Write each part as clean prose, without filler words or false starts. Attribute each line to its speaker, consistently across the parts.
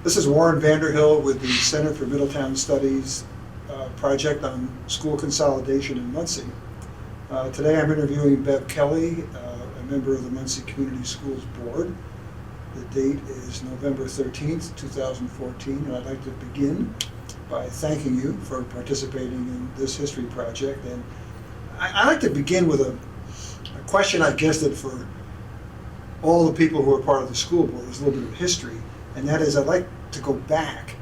Speaker 1: This is Warren Vanderhill with the Center for Middletown Studies project on school consolidation in Muncie. Today I'm interviewing Bev Kelley, a member of the Muncie Community Schools Board. The date is November 13th, 2014, and I'd like to begin by thanking you for participating in this history project. And I'd like to begin with a question I guess that for all the people who are part of the school board is a little bit of history, and that is I'd like to go back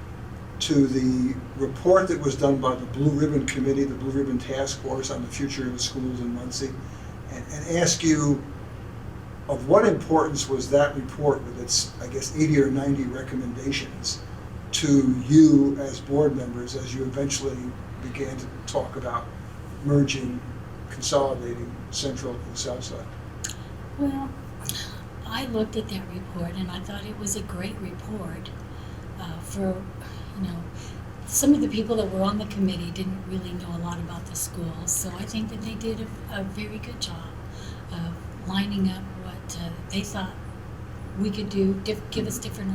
Speaker 1: to the report that was done by the Blue Ribbon Committee, the Blue Ribbon Task Force on the future of the schools in Muncie, and ask you of what importance was that report with its, I guess, 80 or 90 recommendations to you as board members as you eventually began to talk about merging, consolidating Central and Southside?
Speaker 2: Well, I looked at that report and I thought it was a great report for, some of the people that were on the committee didn't really know a lot about the schools, so I think that they did a very good job of lining up what they thought we could do, give us different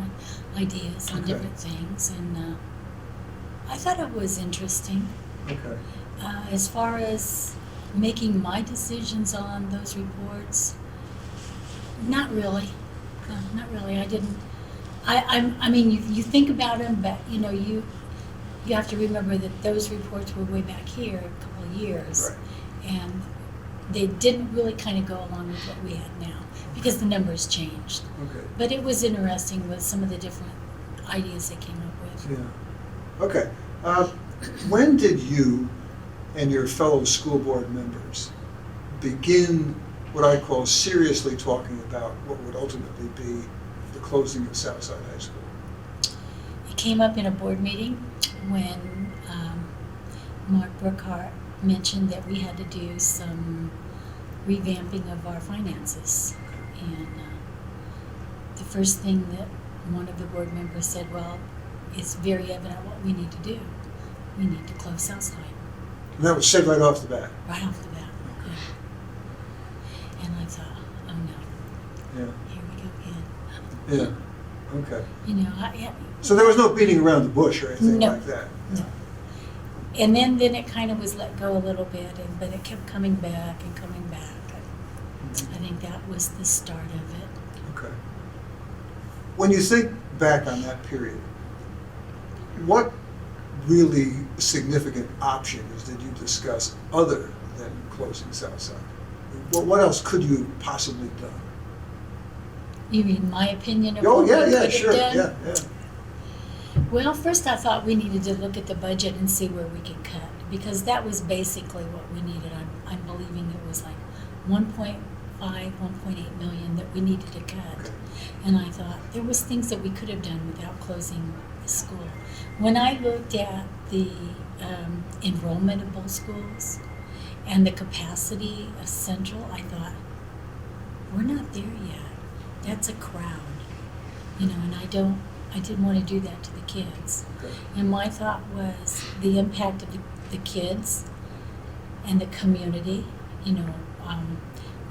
Speaker 2: ideas on different things, and I thought it was interesting.
Speaker 1: Okay.
Speaker 2: As far as making my decisions on those reports, not really. No, not really. I didn't. I mean, you think about them, but you have to remember that those reports were way back here a couple of years,
Speaker 1: Right.
Speaker 2: and they didn't really kind of go along with what we had now because the numbers changed.
Speaker 1: Okay.
Speaker 2: But it was interesting with some of the different ideas they came up with.
Speaker 1: Yeah. Okay. When did you and your fellow school board members begin what I call seriously talking about what would ultimately be the closing of Southside High School?
Speaker 2: It came up in a board meeting when Mark Brookhart mentioned that we had to do some revamping of our finances. And the first thing that one of the board members said, well, it's very evident what we need to do. We need to close Southside.
Speaker 1: And that was said right off the bat?
Speaker 2: Right off the bat, yeah. And I thought, oh no,
Speaker 1: Yeah.
Speaker 2: here we go again.
Speaker 1: Yeah. Okay. So there was no beating around the bush or anything like that?
Speaker 2: No. And then it kind of was let go a little bit, but it kept coming back and coming back. I think that was the start of it.
Speaker 1: Okay. When you think back on that period, what really significant options did you discuss other than closing Southside? What else could you have possibly done?
Speaker 2: You mean my opinion of
Speaker 1: Oh,
Speaker 2: what
Speaker 1: yeah,
Speaker 2: we
Speaker 1: yeah,
Speaker 2: could
Speaker 1: sure,
Speaker 2: have done?
Speaker 1: yeah.
Speaker 2: Well, first I thought we needed to look at the budget and see where we could cut, because that was basically what we needed. I'm believing it was like 1.5, 1.8 million that we needed to cut.
Speaker 1: Okay.
Speaker 2: And I thought there was things that we could have done without closing the school. When I looked at the enrollment of both schools and the capacity of Central, I thought, we're not there yet. That's a crowd, and I didn't want to do that to the kids.
Speaker 1: Okay.
Speaker 2: And my thought was the impact of the kids and the community.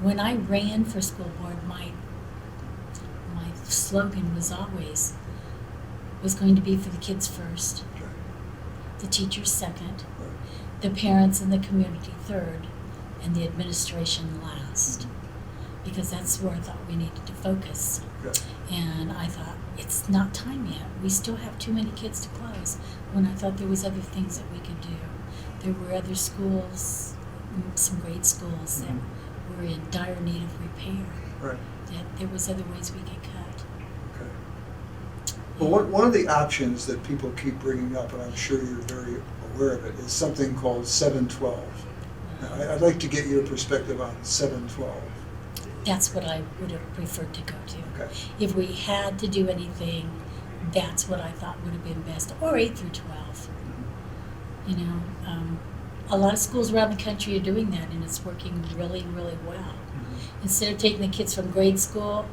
Speaker 2: When I ran for school board, my slogan was always going to be for the kids first,
Speaker 1: Okay.
Speaker 2: the teachers second,
Speaker 1: Right.
Speaker 2: the parents and the community third, and the administration last. Because that's where I thought we needed to focus.
Speaker 1: Okay.
Speaker 2: And I thought, it's not time yet. We still have too many kids to close, when I thought there was other things that we could do. There were other schools, some grade schools that were in dire need of repair.
Speaker 1: Right.
Speaker 2: That there was other ways we could cut.
Speaker 1: Okay. Well, one of the options that people keep bringing up, and I'm sure you're very aware of it, is something called 712. Now, I'd like to get your perspective on 712.
Speaker 2: That's what I would have preferred to go to.
Speaker 1: Okay.
Speaker 2: If we had to do anything, that's what I thought would have been best, or 8 through 12. A lot of schools around the country are doing that, and it's working really, really well. Instead of taking the kids from grade school,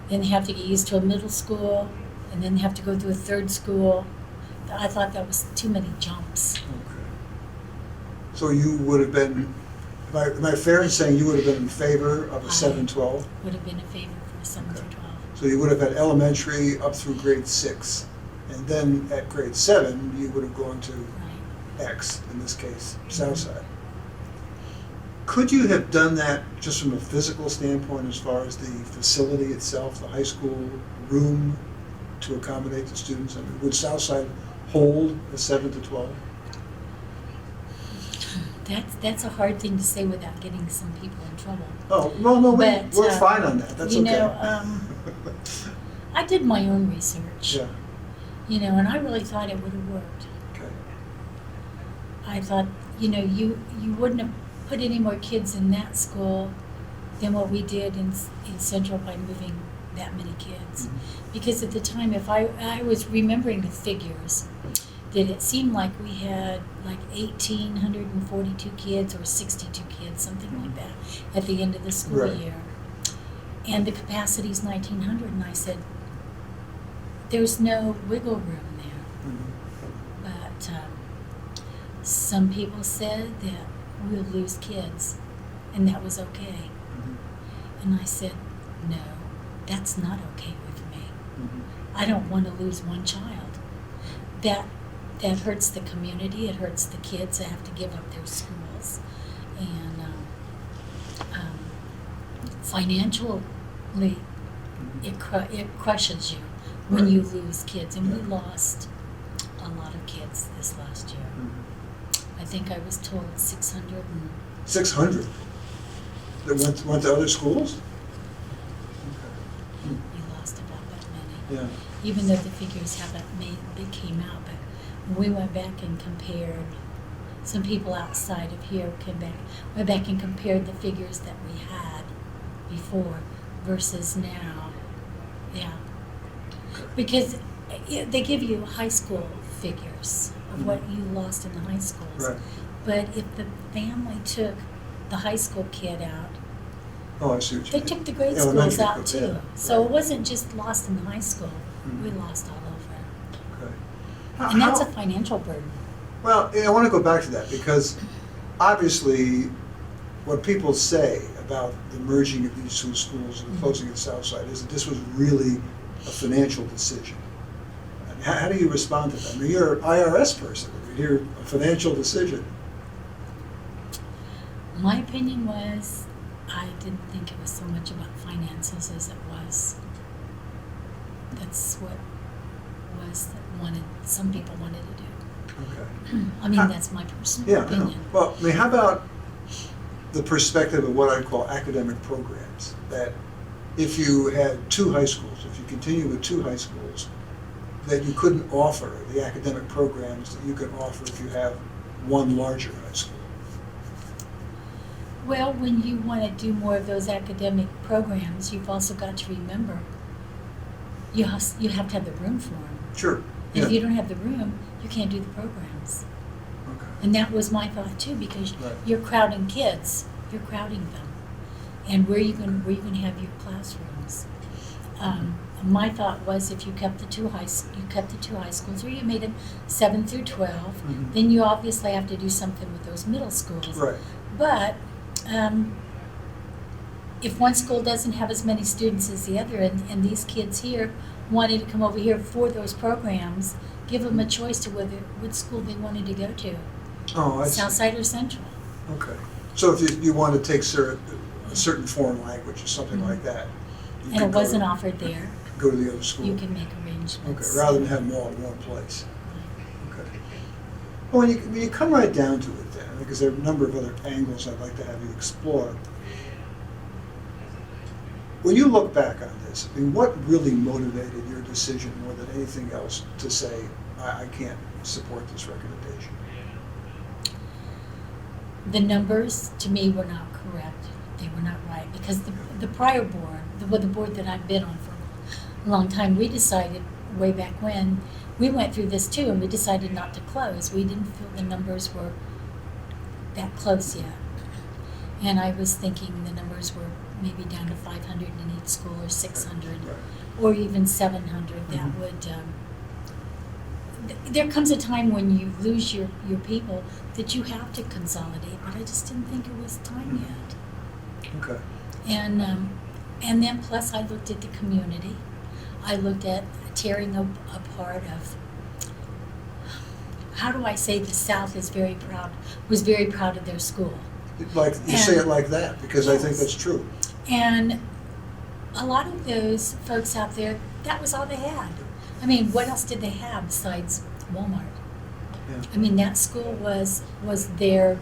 Speaker 2: then they have to get used to a middle school, and then have to go through a third school. I thought that was too many jumps.
Speaker 1: Okay. So you would have been, am I fair in saying you would have been in favor of a 712?
Speaker 2: Would have been in favor for 7 through 12.
Speaker 1: So you would have had elementary up through grade 6. And then at grade 7, you would have gone to
Speaker 2: Right.
Speaker 1: X, in this case, Southside. Could you have done that just from a physical standpoint as far as the facility itself, the high school room to accommodate the students? I mean, would Southside hold a 7 to 12?
Speaker 2: That's a hard thing to say without getting some people in trouble.
Speaker 1: Oh, no,
Speaker 2: But,
Speaker 1: we're fine on that, that's
Speaker 2: you
Speaker 1: okay.
Speaker 2: know, I did my own research.
Speaker 1: Yeah,
Speaker 2: You know, and I really thought it would have worked.
Speaker 1: okay.
Speaker 2: I thought, you know, you wouldn't have put any more kids in that school than what we did in Central by moving that many kids.
Speaker 1: Mhm.
Speaker 2: Because at the time, if I was remembering the figures, that it seemed like we had like 1,842 kids or 62 kids, something like that, at the end of the school
Speaker 1: Right.
Speaker 2: year. And the capacity's 1,900, and I said, there's no wiggle room there.
Speaker 1: Mhm.
Speaker 2: But some people said that we'll lose kids, and that was okay.
Speaker 1: Mhm.
Speaker 2: And I said, no, that's not okay with me.
Speaker 1: Mhm.
Speaker 2: I don't want to lose one child. That hurts the community, it hurts the kids that have to give up their schools. And financially, it crushes you when
Speaker 1: Right.
Speaker 2: you lose kids. And we
Speaker 1: Yeah.
Speaker 2: lost a lot of kids this last year.
Speaker 1: Mhm.
Speaker 2: I think I was told 600 and
Speaker 1: 600 that went to other schools? Okay.
Speaker 2: we lost about that many.
Speaker 1: Yeah.
Speaker 2: Even though the figures they came out, but when we went back and compared, some people outside of here went back and compared the figures that we had before versus now. Yeah. Because they give you high school figures of what you lost in the high schools.
Speaker 1: Right.
Speaker 2: But if the family took the high school kid out,
Speaker 1: Oh, I see what you
Speaker 2: they
Speaker 1: mean.
Speaker 2: took the grade
Speaker 1: Elementary
Speaker 2: schools out
Speaker 1: kids,
Speaker 2: too.
Speaker 1: yeah.
Speaker 2: So it
Speaker 1: Right.
Speaker 2: wasn't just lost in the high school, we
Speaker 1: Mhm.
Speaker 2: lost all over.
Speaker 1: Okay.
Speaker 2: And that's a
Speaker 1: How-
Speaker 2: financial burden.
Speaker 1: Well, I want to go back to that because obviously what people say about the merging of these two schools and the closing of Southside is that this was really a financial decision. And how do you respond to that? I mean, you're an IRS person. You hear a financial decision.
Speaker 2: My opinion was, I didn't think it was so much about finances as it was. That's what some people wanted to do.
Speaker 1: Okay.
Speaker 2: I mean, that's my personal
Speaker 1: Yeah, I know.
Speaker 2: opinion.
Speaker 1: Well, I mean, how about the perspective of what I'd call academic programs? That if you had two high schools, if you continue with two high schools, that you couldn't offer the academic programs that you can offer if you have one larger high school.
Speaker 2: Well, when you want to do more of those academic programs, you've also got to remember, you have to have the room for them.
Speaker 1: Sure.
Speaker 2: And if you
Speaker 1: Yeah.
Speaker 2: don't have the room, you can't do the programs.
Speaker 1: Okay.
Speaker 2: And that was my thought too, because
Speaker 1: Right.
Speaker 2: you're crowding kids, you're crowding them. And where are you going to have your classrooms? My thought was if you kept the two high schools, or you made them 7 through 12,
Speaker 1: Mhm.
Speaker 2: then you obviously have to do something with those middle schools.
Speaker 1: Right.
Speaker 2: But if one school doesn't have as many students as the other, and these kids here wanted to come over here for those programs, give them a choice to what school they wanted to go to,
Speaker 1: Oh, I see.
Speaker 2: Southside or Central.
Speaker 1: Okay. So if you want to take a certain foreign language or something like that, you
Speaker 2: And
Speaker 1: could
Speaker 2: it
Speaker 1: go
Speaker 2: wasn't
Speaker 1: to-
Speaker 2: offered there,
Speaker 1: Go to the other school.
Speaker 2: you can make
Speaker 1: Okay,
Speaker 2: arrangements.
Speaker 1: rather than have them all in one place. Okay. Well, when you come right down to it then, because there are a number of other angles I'd like to have you explore. When you look back on this, I mean, what really motivated your decision more than anything else to say, I can't support this recommendation?
Speaker 2: The numbers, to me, were not correct. They were not right, because the prior board, the board that I've been on for a long time, we decided way back when, we went through this too, and we decided not to close. We didn't feel the numbers were that close yet. And I was thinking the numbers were maybe down to 500 in each school, or 600,
Speaker 1: Right.
Speaker 2: or even 700. That
Speaker 1: Mhm.
Speaker 2: would, there comes a time when you lose your people that you have to consolidate, but I just didn't think it was time
Speaker 1: Mhm.
Speaker 2: yet.
Speaker 1: Okay.
Speaker 2: And then plus I looked at the community, I looked at tearing apart of, how do I say, the South was very proud of their school.
Speaker 1: Like, you say it like that, because I think
Speaker 2: Yes.
Speaker 1: that's true.
Speaker 2: And a lot of those folks out there, that was all they had. I mean, what else did they have besides Walmart?
Speaker 1: Yeah.
Speaker 2: I mean, that school was their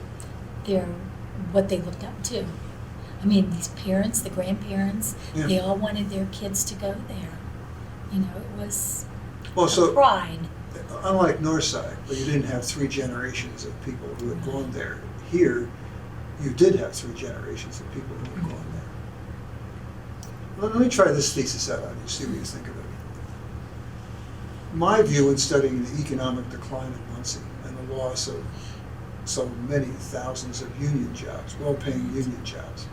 Speaker 2: what they looked up to. I mean, these parents, the grandparents,
Speaker 1: Yeah.
Speaker 2: they all wanted their kids to go there. You know, it was
Speaker 1: Well,
Speaker 2: a
Speaker 1: so,
Speaker 2: pride.
Speaker 1: unlike Northside, where you didn't have 3 generations of people who had gone there, here, you did have 3 generations of people who had gone there. Let me try this thesis out on you, see what you think of it. My view in studying the economic decline in Muncie and the loss of so many thousands of union jobs, well-paying union jobs,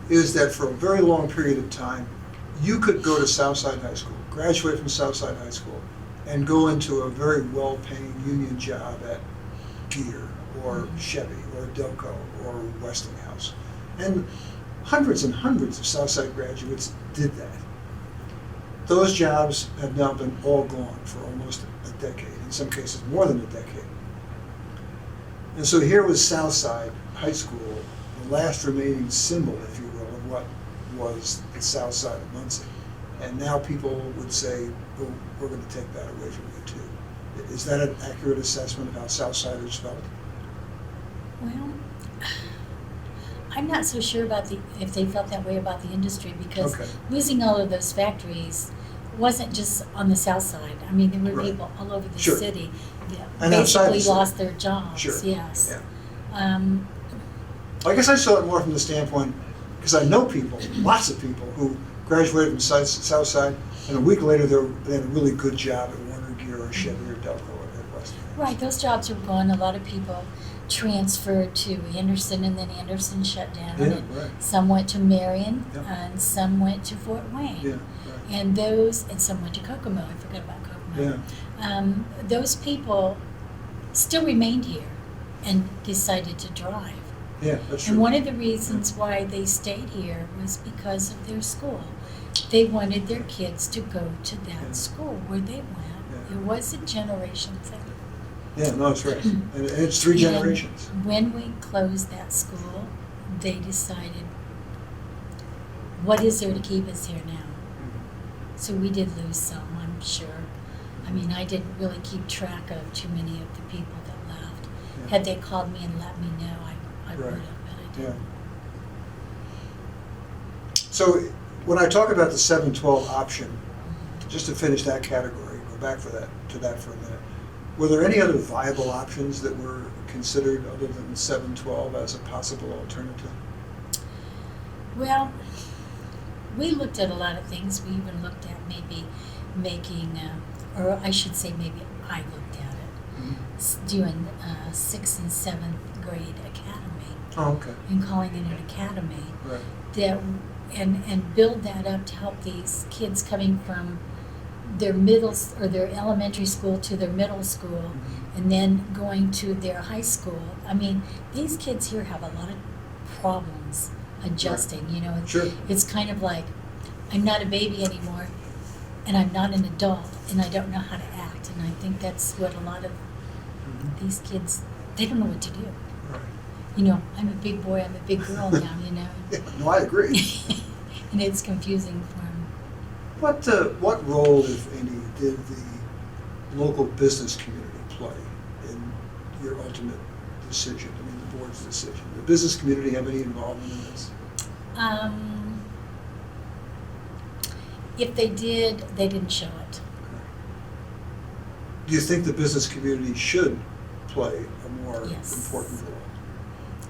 Speaker 1: is that for a very long period of time, you could go to Southside High School, graduate from Southside High School, and go into a very well-paying union job at Gear or Chevy or Delco or Westinghouse. And hundreds and hundreds of Southside graduates did that. Those jobs have now been all gone for almost a decade, in some cases more than a decade. And so here was Southside High School, the last remaining symbol, if you will, of what was the South Side of Muncie. And now people would say, oh, we're going to take that away from you too. Is that an accurate assessment of how Southsiders felt?
Speaker 2: Well, I'm not so sure about if they felt that way about the industry, because
Speaker 1: Okay.
Speaker 2: losing all of those factories wasn't just on the South Side. I mean, there were
Speaker 1: Right.
Speaker 2: people all over the
Speaker 1: Sure.
Speaker 2: city that
Speaker 1: And outside the
Speaker 2: basically
Speaker 1: city.
Speaker 2: lost their jobs.
Speaker 1: Sure.
Speaker 2: Yes.
Speaker 1: Yeah. I guess I saw it more from the standpoint, because I know people, lots of people, who graduated from Southside, and a week later they had a really good job at Warner Gear or Chevy or Delco or Westinghouse.
Speaker 2: Right, those jobs were gone. A lot of people transferred to Anderson, and then Anderson shut down.
Speaker 1: Yeah,
Speaker 2: And
Speaker 1: right.
Speaker 2: some went to Marion,
Speaker 1: Yep.
Speaker 2: and some went to Fort Wayne.
Speaker 1: Yeah, right.
Speaker 2: And some went to Kokomo. I forgot about Kokomo.
Speaker 1: Yeah.
Speaker 2: Those people still remained here and decided to drive.
Speaker 1: Yeah, that's true.
Speaker 2: And one of the reasons why they stayed here was because of their school. They wanted their kids to go to that
Speaker 1: Yeah.
Speaker 2: school where they went.
Speaker 1: Yeah.
Speaker 2: It was a generation thing.
Speaker 1: Yeah, no, that's right. And it's 3
Speaker 2: And
Speaker 1: generations.
Speaker 2: when we closed that school, they decided, what is there to keep us here now? So we did lose some, I'm sure. I mean, I didn't really keep track of too many of the people that left.
Speaker 1: Yeah.
Speaker 2: Had they called me and let me know, I would
Speaker 1: Right.
Speaker 2: have, but I
Speaker 1: Yeah.
Speaker 2: didn't.
Speaker 1: So when I talk about the 7-12 option, just to finish that category, go back to that for a minute, were there any other viable options that were considered other than 7-12 as a possible alternative?
Speaker 2: Well, we looked at a lot of things. We even looked at maybe making, or I should say maybe I looked at it,
Speaker 1: Mm-hmm.
Speaker 2: doing 6th and 7th grade academy
Speaker 1: Oh, okay.
Speaker 2: and calling it an academy.
Speaker 1: Right.
Speaker 2: That and build that up to help these kids coming from their their elementary school to their middle school,
Speaker 1: Mhm.
Speaker 2: and then going to their high school. I mean, these kids here have a lot of problems adjusting. You know,
Speaker 1: Sure.
Speaker 2: it's kind of like, I'm not a baby anymore, and I'm not an adult, and I don't know how to act. And I think that's what a lot of
Speaker 1: Mhm.
Speaker 2: these kids, they don't know what to do.
Speaker 1: Right.
Speaker 2: You know, I'm a big boy, I'm a big girl now, you know.
Speaker 1: Yeah, no, I agree.
Speaker 2: And it's confusing for them.
Speaker 1: What role, if any, did the local business community play in your ultimate decision, I mean, the board's decision? Did the business community have any involvement in this?
Speaker 2: If they did, they didn't show it.
Speaker 1: Do you think the business community should play a more
Speaker 2: Yes.
Speaker 1: important role?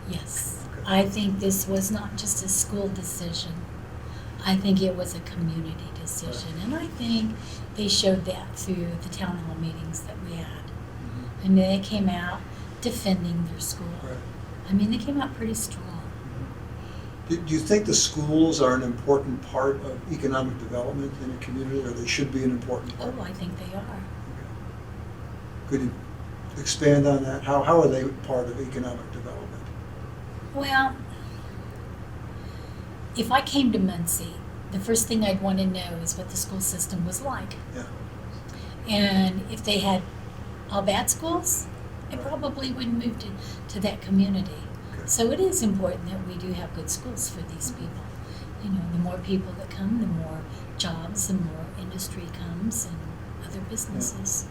Speaker 2: Yes.
Speaker 1: Okay.
Speaker 2: I think this was not just a school decision. I think it was a community decision. And I think they showed that through the town hall meetings that we had.
Speaker 1: Mhm.
Speaker 2: And they came out defending their school.
Speaker 1: Right.
Speaker 2: I mean, they came out pretty strong.
Speaker 1: Do you think the schools are an important part of economic development in a community, or they should be an important part?
Speaker 2: Oh, I think they are.
Speaker 1: Okay. Could you expand on that? How are they part of economic development?
Speaker 2: Well, if I came to Muncie the first thing I'd want to know is what the school system was like.
Speaker 1: Yeah.
Speaker 2: And if they had all bad schools, I probably wouldn't move to that community.
Speaker 1: Okay.
Speaker 2: So it is important that we do have good schools for these people. You know, the more people that come, the more jobs, the more industry comes and other businesses.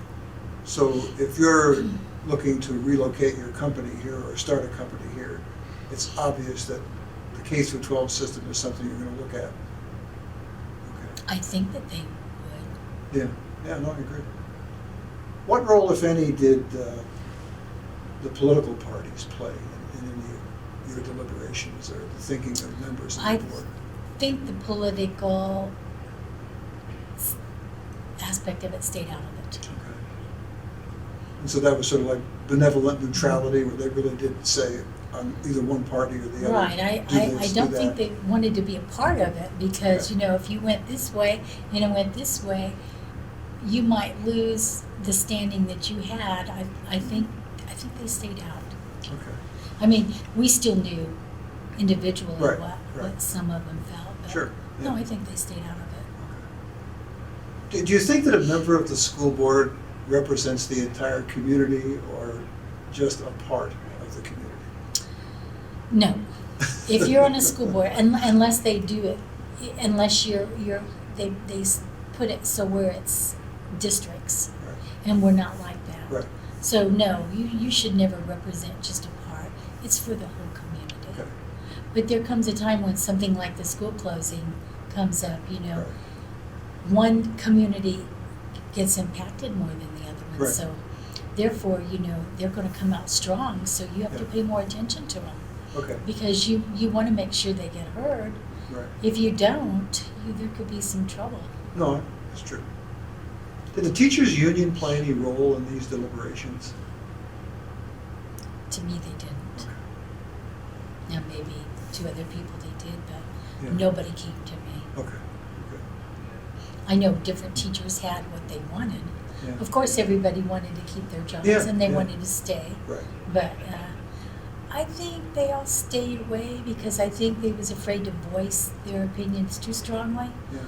Speaker 1: So if you're looking to relocate your company here or start a company here, it's obvious that the K through 12 system is something you're going to look at. Okay.
Speaker 2: I think that they would.
Speaker 1: Yeah. Yeah. No, I agree. What role, if any, did the political parties play in any of your deliberations or the thinking of members of the board?
Speaker 2: I think the political aspect of it stayed out of it.
Speaker 1: Okay. And so that was sort of like benevolent neutrality, where they really didn't say on either one party or the other.
Speaker 2: Right. I don't think they wanted to be a part of it because,
Speaker 1: Okay.
Speaker 2: you know, if you went this way and it went this way, you might lose the standing that you had. I think they stayed out.
Speaker 1: Okay.
Speaker 2: I mean, we still knew individually
Speaker 1: Right,
Speaker 2: what some of them felt. But
Speaker 1: Sure.
Speaker 2: No,
Speaker 1: Yeah.
Speaker 2: I think they stayed out of it.
Speaker 1: Do you think that a member of the school board represents the entire community or just a part of the community?
Speaker 2: No. If you're on a school board, unless they do it, unless they put it so where it's districts,
Speaker 1: Right.
Speaker 2: and we're not like that.
Speaker 1: Right.
Speaker 2: So no, you should never represent just a part. It's for the whole community.
Speaker 1: Okay.
Speaker 2: But there comes a time when something like the school closing comes up, you know.
Speaker 1: Right.
Speaker 2: One community gets impacted more than the other one.
Speaker 1: Right.
Speaker 2: So therefore, you know, they're going to come out strong, so you have to
Speaker 1: Yeah.
Speaker 2: pay more attention to them.
Speaker 1: Okay.
Speaker 2: Because you want to make sure they get heard.
Speaker 1: Right.
Speaker 2: If you don't, there could be some trouble.
Speaker 1: No, that's true. Did the teachers' union play any role in these deliberations?
Speaker 2: To me, they didn't.
Speaker 1: Okay.
Speaker 2: Now, maybe to other people they did, but
Speaker 1: Yeah.
Speaker 2: nobody came to me.
Speaker 1: Okay. Okay.
Speaker 2: I know different teachers had what they wanted.
Speaker 1: Yeah.
Speaker 2: Of course, everybody wanted to keep their jobs,
Speaker 1: Yeah,
Speaker 2: and they
Speaker 1: yeah.
Speaker 2: wanted to stay.
Speaker 1: Right.
Speaker 2: But I think they all stayed away because I think they was afraid to voice their opinions too strongly.
Speaker 1: Yeah.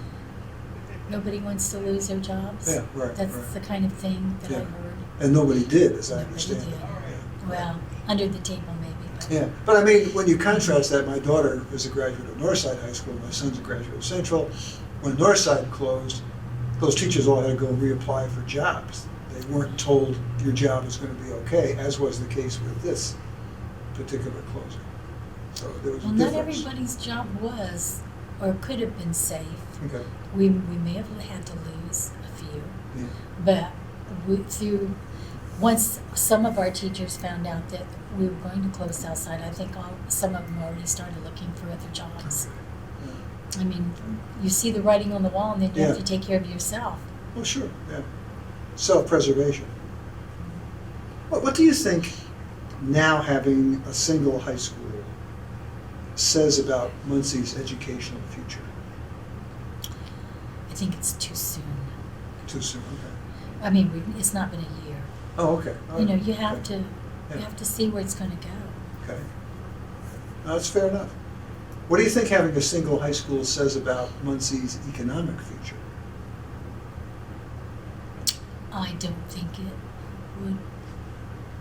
Speaker 2: Nobody wants to lose their jobs.
Speaker 1: Yeah, right,
Speaker 2: That's
Speaker 1: right.
Speaker 2: the kind of thing that I
Speaker 1: Yeah.
Speaker 2: heard.
Speaker 1: And nobody did, as I
Speaker 2: Nobody
Speaker 1: understand
Speaker 2: did.
Speaker 1: it. Yeah.
Speaker 2: Well, under the table maybe. But
Speaker 1: Yeah, but I mean, when you contrast that, my daughter is a graduate of Northside High School, my son's a graduate of Central. When Northside closed, those teachers all had to go reapply for jobs. They weren't told your job is going to be okay, as was the case with this particular closing. So there was a
Speaker 2: well, not
Speaker 1: difference.
Speaker 2: everybody's job was or could have been safe.
Speaker 1: Okay,
Speaker 2: We may have had to lose a few.
Speaker 1: yeah,
Speaker 2: But once some of our teachers found out that we were going to close Southside, I think some of them already started looking for other jobs.
Speaker 1: yeah.
Speaker 2: I mean, you see the writing on the wall, and then you have
Speaker 1: Yeah.
Speaker 2: to take care of yourself.
Speaker 1: Well, sure, yeah. Self-preservation. What do you think now having a single high school says about Muncie's educational future?
Speaker 2: I think it's too soon.
Speaker 1: Too soon, okay.
Speaker 2: I mean, it's not been a year.
Speaker 1: Oh, okay. All
Speaker 2: You know,
Speaker 1: right.
Speaker 2: you have
Speaker 1: Okay. Yeah.
Speaker 2: to see where it's going to go.
Speaker 1: Okay. No, that's fair enough. What do you think having a single high school says about Muncie's economic future?
Speaker 2: I don't think it would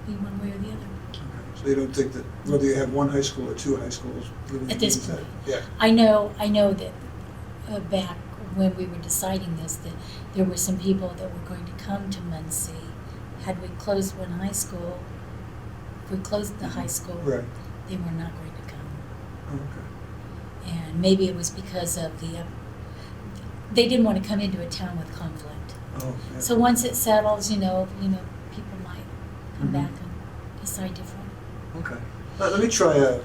Speaker 2: be one way or the other.
Speaker 1: Okay. So you don't think that whether you have one high school or two high schools really
Speaker 2: At this
Speaker 1: means that?
Speaker 2: point.
Speaker 1: Yeah.
Speaker 2: I know that back when we were deciding this, that there were some people that were going to come to Muncie. Had we closed one high school, if we closed the high school,
Speaker 1: Right.
Speaker 2: they were not going to come.
Speaker 1: Oh, okay.
Speaker 2: And maybe it was because of they didn't want to come into a town with conflict.
Speaker 1: Oh, yeah.
Speaker 2: So once it settles, you know, people might come
Speaker 1: Mhm.
Speaker 2: back and decide different.
Speaker 1: Okay. Let me try a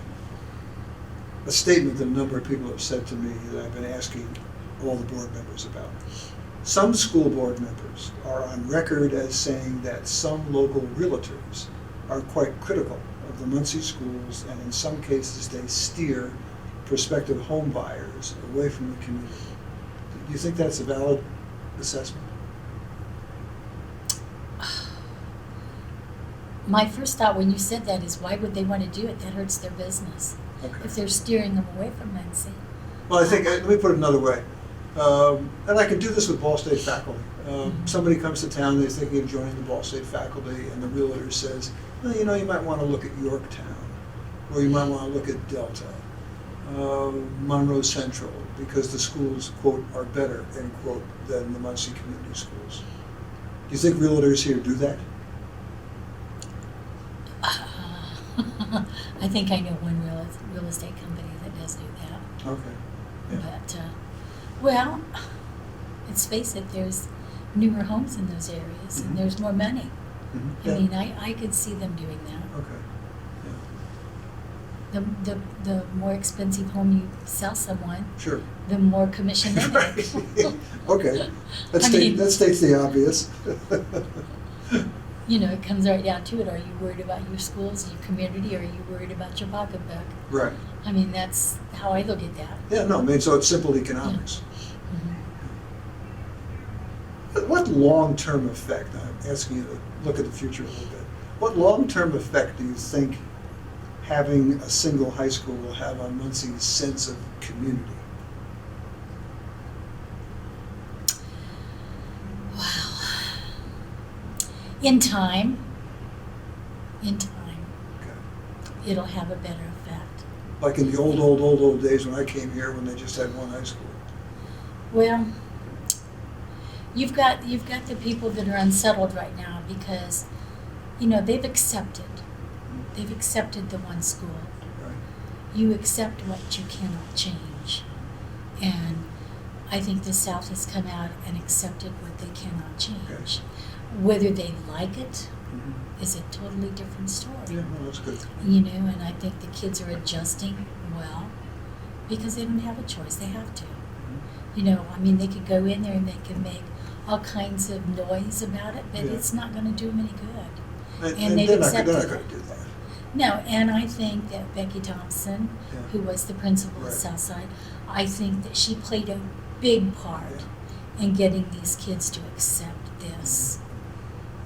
Speaker 1: statement that a number of people have said to me that I've been asking all the board members about. Some school board members are on record as saying that some local realtors are quite critical of the Muncie schools, and in some cases they steer prospective home buyers away from the community. Do you think that's a valid assessment?
Speaker 2: My first thought when you said that is, why would they want to do it? That hurts their business.
Speaker 1: Okay.
Speaker 2: If they're steering them away from Muncie.
Speaker 1: Well, I think, let me put it another way. And I can do this with Ball State faculty. Somebody comes to town, they're thinking of joining the Ball State faculty, and the realtor says, well, you know, you might want to look at Yorktown, or you might want to look at Delta, Monroe Central, because the schools, quote, are better, end quote, than the Muncie community schools. Do you think realtors here do that?
Speaker 2: I think I know one real estate company that does do that.
Speaker 1: Okay. Yeah.
Speaker 2: But, well, let's face it, there's newer homes in those areas,
Speaker 1: Mhm.
Speaker 2: and there's more money.
Speaker 1: Yeah.
Speaker 2: I mean, I could see them doing that.
Speaker 1: Okay.
Speaker 2: The more expensive home you sell someone,
Speaker 1: Yeah. Sure.
Speaker 2: the more commission they
Speaker 1: Right.
Speaker 2: make.
Speaker 1: Okay.
Speaker 2: I mean-
Speaker 1: That states the obvious.
Speaker 2: You know, it comes right down to it. Are you worried about your schools, your community, or are you worried about your pocketbook?
Speaker 1: Right.
Speaker 2: I mean, that's how I look at that.
Speaker 1: Yeah, no, I mean, so it's simple economics.
Speaker 2: Mhm.
Speaker 1: What long-term effect, I'm asking you to look at the future a little bit, what long-term effect do you think having a single high school will have on Muncie's sense of community?
Speaker 2: Wow. In time,
Speaker 1: Okay.
Speaker 2: it'll have a better effect.
Speaker 1: Like in the old days when I came here, when they just had one high school.
Speaker 2: Well, you've got the people that are unsettled right now because, you know, they've accepted the one school.
Speaker 1: Right.
Speaker 2: You accept what you cannot change. And I think the South has come out and accepted what they cannot change. Whether they like it
Speaker 1: Mhm.
Speaker 2: is a totally different story.
Speaker 1: Yeah, well, that's good.
Speaker 2: You know, and I think the kids are adjusting well because they don't have a choice. They have to.
Speaker 1: Mhm.
Speaker 2: You know, I mean, they could go in there and they can make all kinds of noise about it, but
Speaker 1: Yeah.
Speaker 2: it's not going to do them any good.
Speaker 1: And
Speaker 2: And they've
Speaker 1: they're not
Speaker 2: accepted
Speaker 1: going
Speaker 2: it.
Speaker 1: to do that.
Speaker 2: No, and I think that Becky Thompson,
Speaker 1: Yeah.
Speaker 2: who was the principal
Speaker 1: Right.
Speaker 2: at Southside, I think that she played a big part in getting these kids to accept this.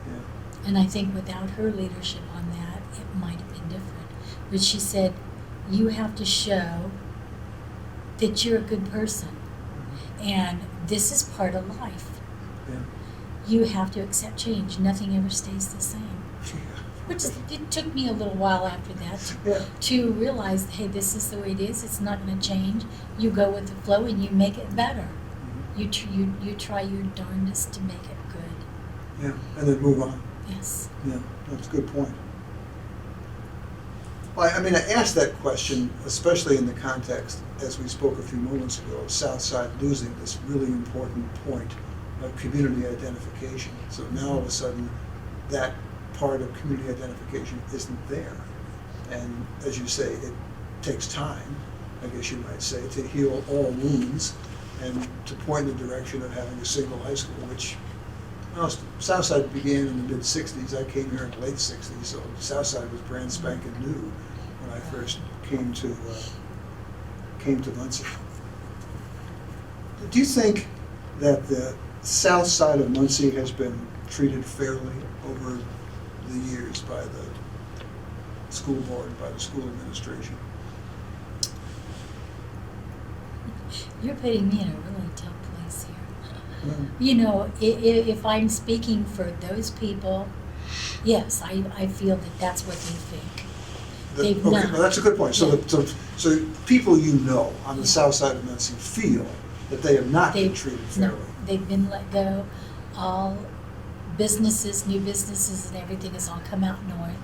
Speaker 1: Yeah.
Speaker 2: And I think without her leadership on that, it might have been different. But she said, you have to show that you're a good person. And this is part of life.
Speaker 1: Yeah.
Speaker 2: You have to accept change. Nothing ever stays the same. Which is, it took me a little while after that
Speaker 1: Yeah.
Speaker 2: to realize, hey, this is the way it is. It's not going to change. You go with the flow and you make it better.
Speaker 1: Mhm.
Speaker 2: You try your darndest to make it good.
Speaker 1: Yeah, and then move on.
Speaker 2: Yes.
Speaker 1: Yeah, that's a good point. Well, I mean, I asked that question, especially in the context, as we spoke a few moments ago, of Southside losing this really important point of community identification. So now all of a sudden, that part of community identification isn't there. And as you say, it takes time, I guess you might say, to heal all wounds and to point in the direction of having a single high school, which, well, Southside began in the mid-'60s. I came here in the late '60s, so Southside was brand spanking new when I first came to Muncie. Do you think that the south side of Muncie has been treated fairly over the years by the school board, by the school administration?
Speaker 2: You're putting me in a really tough place here.
Speaker 1: Mm.
Speaker 2: You know, if I'm speaking for those people, yes, I feel that that's what they think. They've
Speaker 1: Okay,
Speaker 2: not.
Speaker 1: well, that's a good point.
Speaker 2: Yeah.
Speaker 1: So people you know on the south side of Muncie feel that they have not been
Speaker 2: They've-
Speaker 1: treated
Speaker 2: No,
Speaker 1: fairly.
Speaker 2: they've been let go. All businesses, new businesses and everything has all come out north.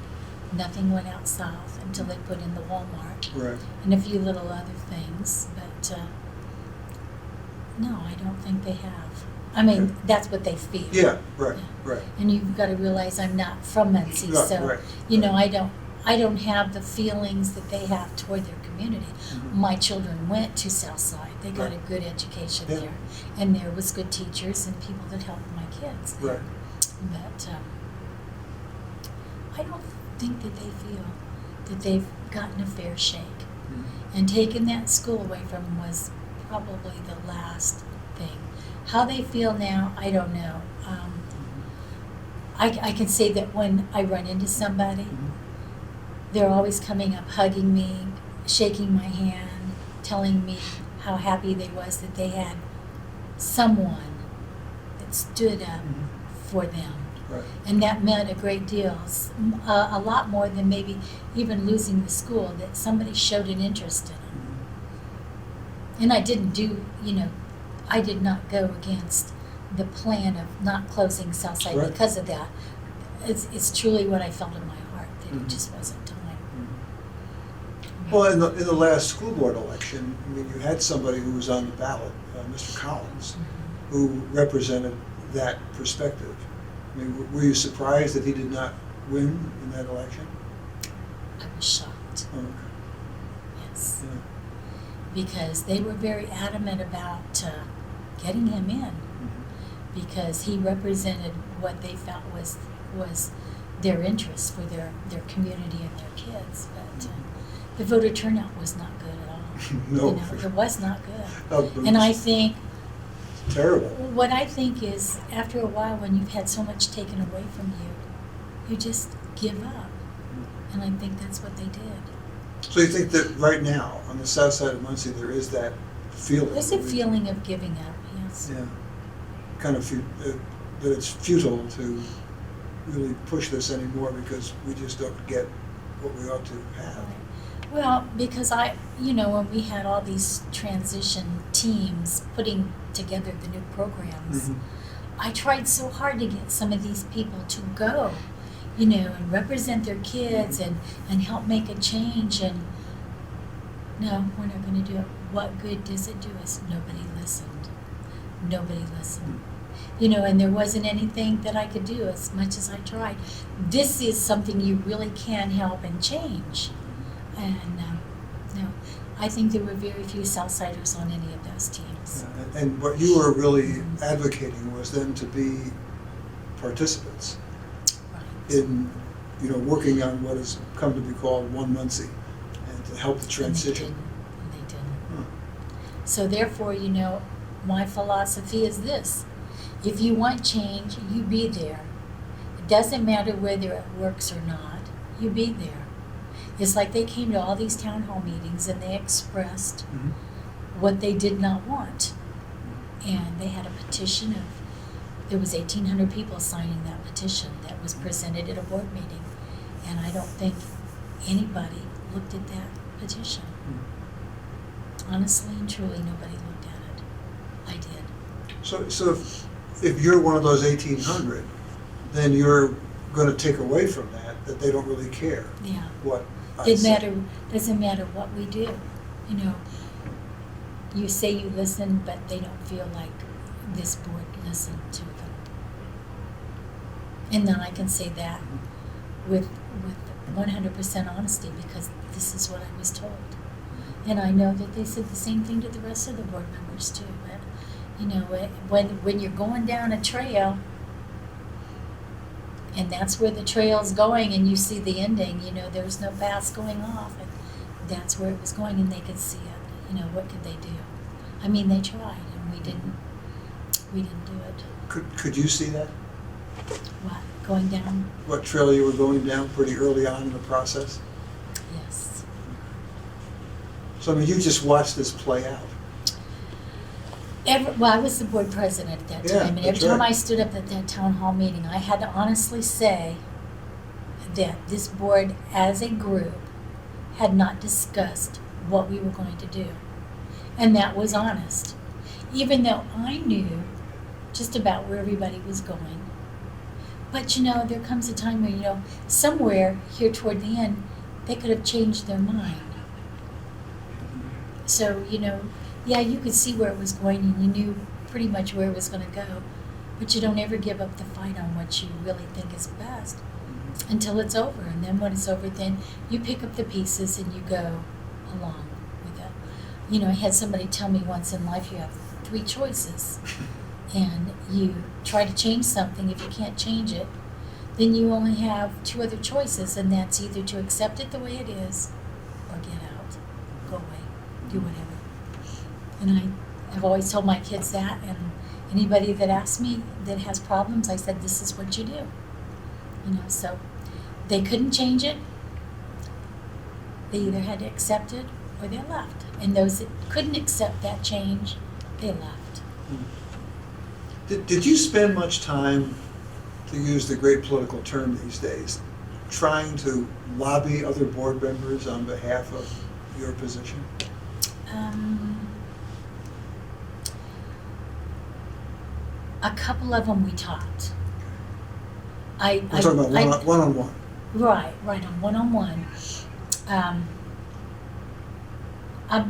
Speaker 2: Nothing went out south until they put in the Walmart
Speaker 1: Right.
Speaker 2: and a few little other things. But no, I don't think they have. I mean,
Speaker 1: Yeah.
Speaker 2: that's what they feel.
Speaker 1: Yeah, right,
Speaker 2: Yeah.
Speaker 1: right.
Speaker 2: And you've got to realize I'm not from Muncie,
Speaker 1: Right,
Speaker 2: so
Speaker 1: right,
Speaker 2: you know
Speaker 1: right.
Speaker 2: I don't have the feelings that they have toward their community.
Speaker 1: Mhm.
Speaker 2: My children went to Southside. They got
Speaker 1: Right.
Speaker 2: a good education
Speaker 1: Yeah.
Speaker 2: there, and there was good teachers and people that helped my kids there.
Speaker 1: Right.
Speaker 2: But I don't think that they feel that they've gotten a fair shake.
Speaker 1: Mhm.
Speaker 2: And taking that school away from them was probably the last thing. How they feel now, I don't know. I can say that when I run into somebody,
Speaker 1: Mhm.
Speaker 2: they're always coming up, hugging me, shaking my hand, telling me how happy they was that they had someone that stood up for them.
Speaker 1: Right.
Speaker 2: And that meant a great deal, a lot more than maybe even losing the school, that somebody showed an interest in them. And I didn't I did not go against the plan of not closing Southside
Speaker 1: Right.
Speaker 2: because of that. It's truly what I felt in my heart, that
Speaker 1: Mhm.
Speaker 2: it just wasn't time.
Speaker 1: Well, in the last school board election, I mean, you had somebody who was on the ballot, Mr. Collins, who represented that perspective. I mean, were you surprised that he did not win in that election?
Speaker 2: I was shocked,
Speaker 1: Oh, okay.
Speaker 2: yes.
Speaker 1: Yeah.
Speaker 2: Because they were very adamant about getting him in, because he represented what they felt was their interest for their community and their kids. But the voter turnout was not good at all.
Speaker 1: No.
Speaker 2: It was not good.
Speaker 1: Oh, it
Speaker 2: And I
Speaker 1: was
Speaker 2: think,
Speaker 1: terrible.
Speaker 2: what I think is, after a while, when you've had so much taken away from you, you just give up. And I think that's what they did.
Speaker 1: So you think that right now, on the south side of Muncie, there is that feeling?
Speaker 2: There's a feeling of giving up, yes.
Speaker 1: Yeah. Kind of that it's futile to really push this anymore because we just don't get what we ought to have.
Speaker 2: Well, because when we had all these transition teams putting together the new programs,
Speaker 1: Mhm.
Speaker 2: I tried so hard to get some of these people to go, and represent their kids and help make a change. And no, we're not going to do it. What good does it do us? Nobody listened. Nobody listened. And there wasn't anything that I could do as much as I tried. This is something you really can help and change. And no, I think there were very few Southsiders on any of those teams.
Speaker 1: Yeah, and what you were really advocating was them to be participants
Speaker 2: Right.
Speaker 1: in, working on what has come to be called One Muncie, and to help the transition.
Speaker 2: And they didn't.
Speaker 1: Huh.
Speaker 2: So therefore, my philosophy is this: if you want change, you be there. It doesn't matter whether it works or not. You be there. It's like they came to all these town hall meetings and they expressed
Speaker 1: Mhm.
Speaker 2: what they did not want. And they had a petition there was 1,800 people signing that petition that was presented at a board meeting. And I don't think anybody looked at that petition. Honestly and truly, nobody looked at it. I did.
Speaker 1: So if you're one of those 1,800, then you're going to take away from that they don't really care
Speaker 2: Yeah.
Speaker 1: what I say.
Speaker 2: Doesn't matter what we do. You say you listen, but they don't feel like this board listened to them. And then I can say that with 100% honesty, because this is what I was told. And I know that they said the same thing to the rest of the board members too. But when you're going down a trail, and that's where the trail's going, and you see the ending, there's no paths going off, and that's where it was going, and they could see it. What could they do? I mean, they tried, and we didn't do it.
Speaker 1: Could you see that?
Speaker 2: What, going down?
Speaker 1: What trail you were going down pretty early on in the process?
Speaker 2: Yes.
Speaker 1: So, I mean, you just watched this play out.
Speaker 2: I was the board president at that
Speaker 1: Yeah,
Speaker 2: time, and every
Speaker 1: that's
Speaker 2: time
Speaker 1: right.
Speaker 2: I stood up at that town hall meeting, I had to honestly say that this board, as a group, had not discussed what we were going to do. And that was honest. Even though I knew just about where everybody was going. But there comes a time where, somewhere here toward the end, they could have changed their mind. So, yeah, you could see where it was going, and you knew pretty much where it was going to go. But you don't ever give up the fight on what you really think is best until it's over. And then when it's over, then you pick up the pieces and you go along with it. I had somebody tell me once, in life you have 3 choices. And you try to change something. If you can't change it, then you only have 2 other choices, and that's either to accept it the way it is or get out, go away, do whatever. And I've always told my kids that, and anybody that asks me that has problems, I said, this is what you do. So they couldn't change it. They either had to accept it or they left. And those that couldn't accept that change, they left.
Speaker 1: Did you spend much time, to use the great political term these days, trying to lobby other board members on behalf of your position?
Speaker 2: A couple of them we talked.
Speaker 1: We're talking about one-on-one.
Speaker 2: Right, on one-on-one.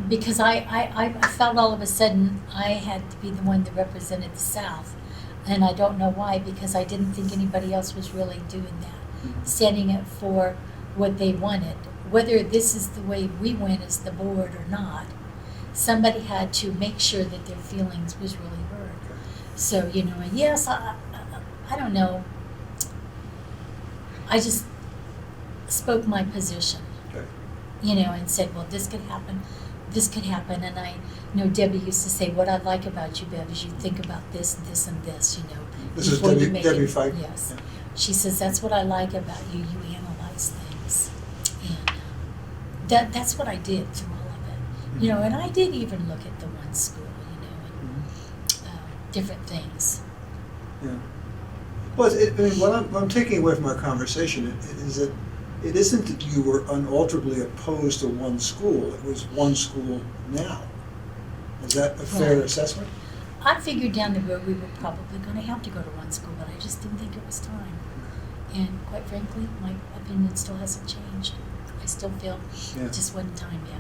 Speaker 2: Because I felt all of a sudden I had to be the one that represented the South. And I don't know why, because I didn't think anybody else was really doing that, standing up for what they wanted. Whether this is the way we went as the board or not, somebody had to make sure that their feelings was really heard. So, and yes, I don't know. I just spoke my position,
Speaker 1: Okay.
Speaker 2: And said, well, this could happen. And I know Debbie used to say, what I like about you, Bev, is you think about this, this, and this,
Speaker 1: This is
Speaker 2: before you
Speaker 1: Debbie,
Speaker 2: make
Speaker 1: Debbie
Speaker 2: it.
Speaker 1: Fike?
Speaker 2: Yes.
Speaker 1: Yeah.
Speaker 2: She says, that's what I like about you. You analyze things. And that's what I did through all of it. And I did even look at the one school, and different things.
Speaker 1: Yeah. Well, what I'm taking away from our conversation is that it isn't that you were unalterably opposed to one school. It was one school now. Is that a fair assessment?
Speaker 2: I figured down the road we were probably going to have to go to one school, but I just didn't think it was time. And quite frankly, my opinion still hasn't changed. I still feel it just wasn't time yet.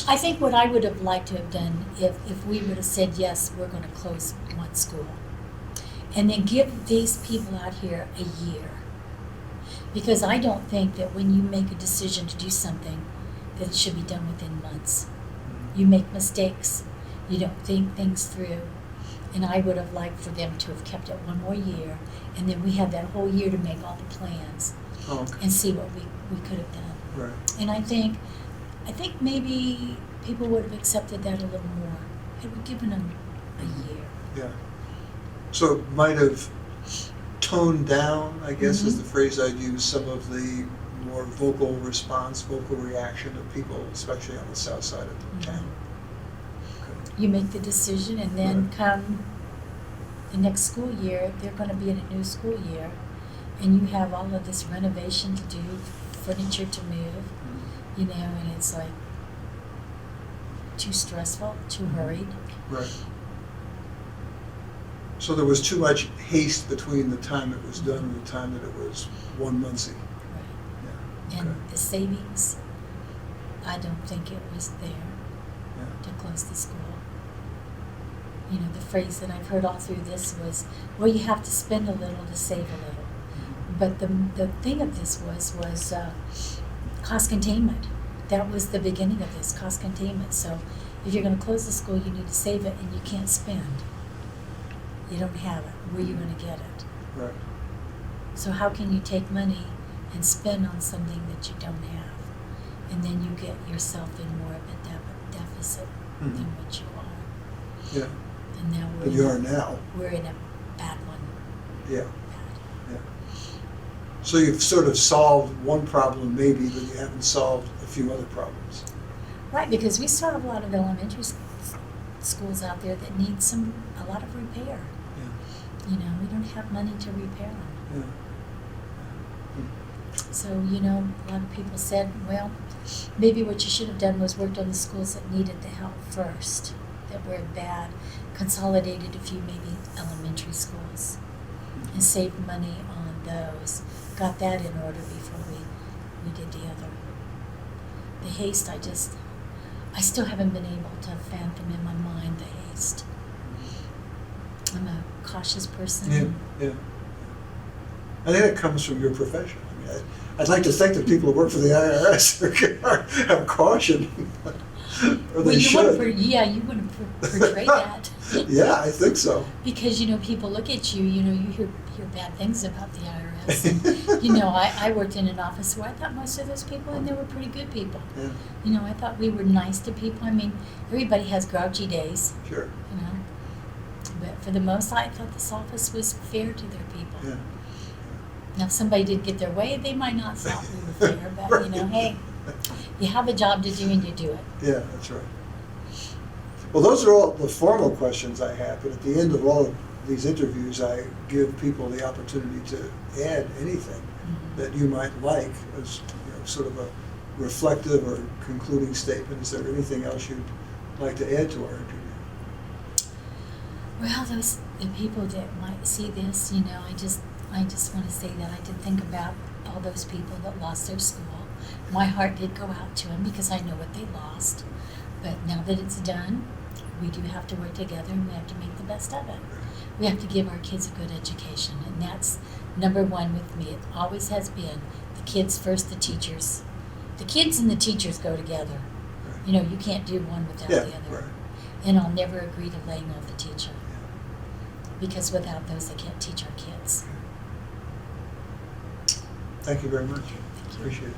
Speaker 2: I think what I would have liked to have done if we would have said, yes, we're going to close one school, and then give these people out here a year. Because I don't think that when you make a decision to do something, that it should be done within months. You make mistakes, you don't think things through, and I would have liked for them to have kept it one more year, and then we had that whole year to make all the plans and see what we could have done.
Speaker 1: Right.
Speaker 2: And I think maybe people would have accepted that a little more had we given them a year.
Speaker 1: Yeah. So it might have toned down, I guess is the phrase I'd use, some of the more vocal response, vocal reaction of people, especially on the south side of the town. Okay.
Speaker 2: You make the decision, and then come the next school year, they're going to be in a new school year, and you have all of this renovation to do, furniture to move, and it's like too stressful, too hurried.
Speaker 1: Right. So there was too much haste between the time it was done and the time that it was one Muncie.
Speaker 2: Right.
Speaker 1: Yeah.
Speaker 2: And
Speaker 1: Okay.
Speaker 2: the savings, I don't think it was there
Speaker 1: Yeah.
Speaker 2: to close the school. The phrase that I've heard all through this was, well, you have to spend a little to save a little. But the thing of this was cost containment. That was the beginning of this, cost containment. So if you're going to close the school, you need to save it, and you can't spend. You don't have it. Where are you going to get it?
Speaker 1: Right.
Speaker 2: So how can you take money and spend on something that you don't have? And then you get yourself in more of a deficit than what you are.
Speaker 1: Yeah.
Speaker 2: And now
Speaker 1: But you are now.
Speaker 2: we're in a bad one.
Speaker 1: Yeah.
Speaker 2: Bad.
Speaker 1: Yeah. So you've sort of solved one problem maybe, but you haven't solved a few other problems.
Speaker 2: Right, because we still have a lot of elementary schools out there that need a lot of repair.
Speaker 1: Yeah.
Speaker 2: We don't have money to repair them.
Speaker 1: Yeah.
Speaker 2: So, a lot of people said, well, maybe what you should have done was worked on the schools that needed the help first, that were bad, consolidated a few maybe elementary schools, and saved money on those. Got that in order before we did the other. The haste, I still haven't been able to fathom in my mind the haste. I'm a cautious person.
Speaker 1: Yeah. I think that comes from your profession. I mean, I'd like to think that people who work for the IRS have caution, or they should.
Speaker 2: You wouldn't portray that.
Speaker 1: Yeah, I think so.
Speaker 2: Because, people look at you, you hear bad things about the IRS. And, I worked in an office where I thought most of those people in there were pretty good people.
Speaker 1: Yeah.
Speaker 2: I thought we were nice to people. I mean, everybody has grouchy days.
Speaker 1: Sure.
Speaker 2: But for the most, I thought this office was fair to their people.
Speaker 1: Yeah.
Speaker 2: Now, if somebody did get their way, they might not thought we were fair, but,
Speaker 1: Right.
Speaker 2: Hey, you have a job to do and you do it.
Speaker 1: Yeah, that's right. Well, those are all the formal questions I have, but at the end of all these interviews, I give people the opportunity to add anything that you might like as, you know, sort of a reflective or concluding statement. Is there anything else you'd like to add to our interview?
Speaker 2: Well, the people that might see this, you know, I just want to say that I did think about all those people that lost their school. My heart did go out to them because I know what they lost. But now that it's done, we do have to work together and we have to make the best of it. We have to give our kids a good education, and that's number one with me. It always has been the kids first, the teachers. The kids and the teachers go together.
Speaker 1: Right.
Speaker 2: You know, you can't do one without
Speaker 1: Yeah,
Speaker 2: the other.
Speaker 1: right.
Speaker 2: And I'll never agree to laying off a teacher, because without those, they can't teach our kids.
Speaker 1: Thank you very much.
Speaker 2: Thank you.
Speaker 1: Appreciate it.